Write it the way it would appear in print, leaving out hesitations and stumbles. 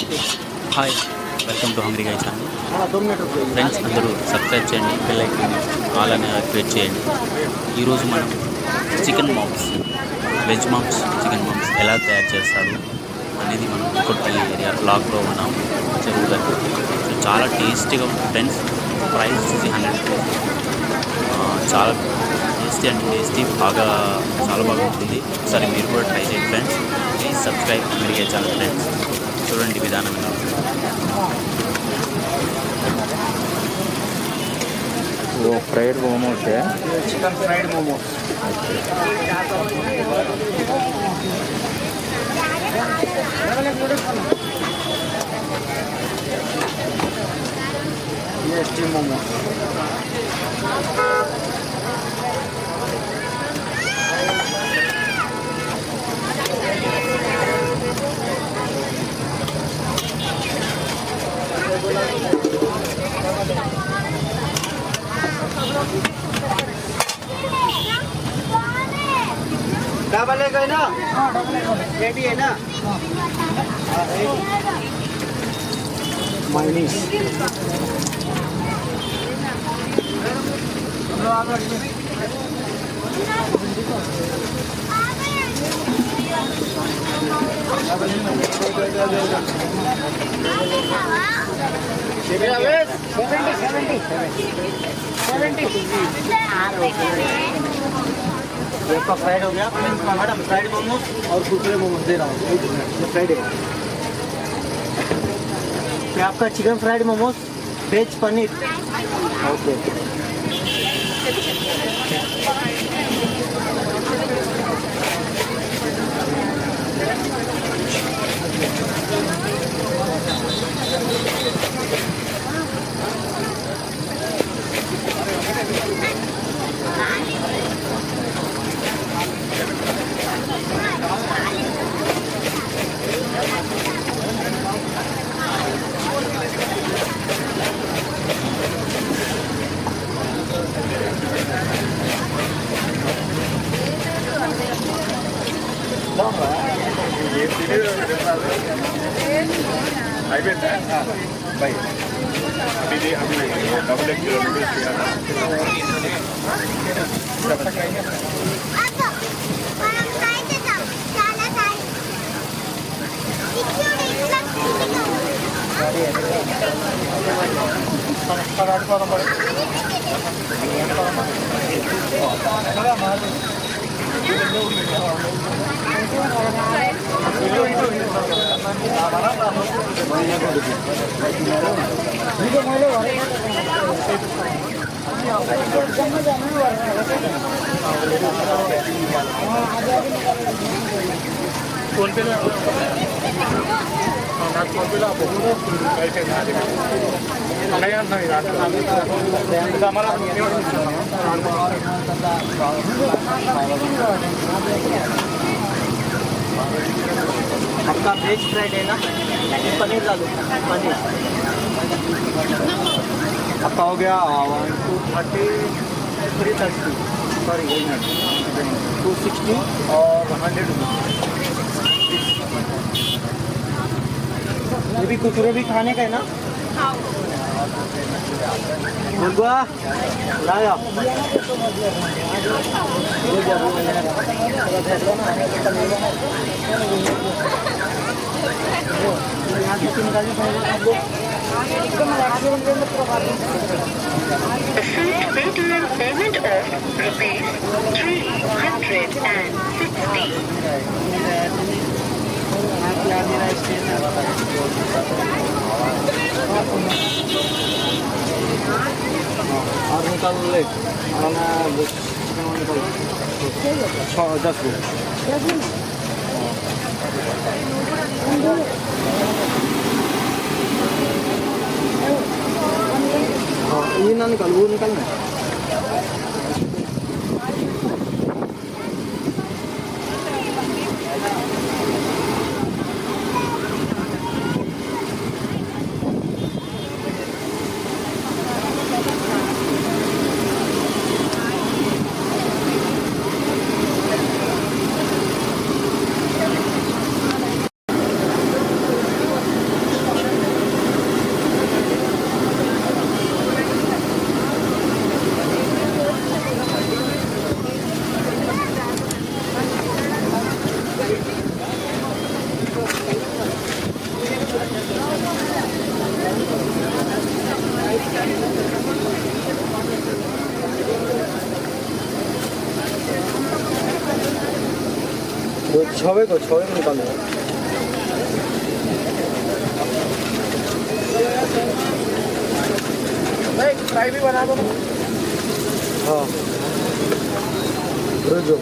Hi, welcome to hungry guy channel. Friends అందరూ subscribe చేయండి, bell icon all అని activate చేయండి. ఈరోజు మనం chicken momos, veg momos, chicken momos ఎలా తయారు చేస్తారు అనేది మనం కొట్పల్లి ఏరియా బ్లాక్లో ఉన్నాం, చెరువు దగ్గర. సో చాలా టేస్టీగా ఉంటుంది ఫ్రెండ్స్. ప్రైస్ వచ్చేసి 100 రూపీస్. చాలా టేస్టీ అండ్ టేస్టీ చాలా బాగా ఉంటుంది. ఒకసారి మీరు కూడా ట్రై చేయండి friends. Please subscribe hungry guy channel friends. చూడండి విధానం ఎలా ఉంటుంది. वो फ्राइड मोमोस है, चिकन फ्राइड मोमोस. ये स्टीम मोमोस. डबल है ना? रेडी है ना? मायनीस. ये फ्राइड हो गया मैडम. फ्राइड मोमोस और कुरकुरे मोमोस दे रहा हूँ. ये फ्राइड है. ये आपका chicken fried momos, veg paneer. Okay. आपका वेज फ्राइड है ना? पनीर डालो. पनीर आपका हो गया 330. सॉरी 260 और 100 रुपीज़. ये भी कुरकुरे भी खाने का है ना? गुलगुआ लाया. The first regular payment of ₹360. और निकाल ले. और मैं 10 को. ये ना निकाल, वो निकालना. छवे को निकाल दो। फ्राई भी बना दो। हाँ रुक जाओ।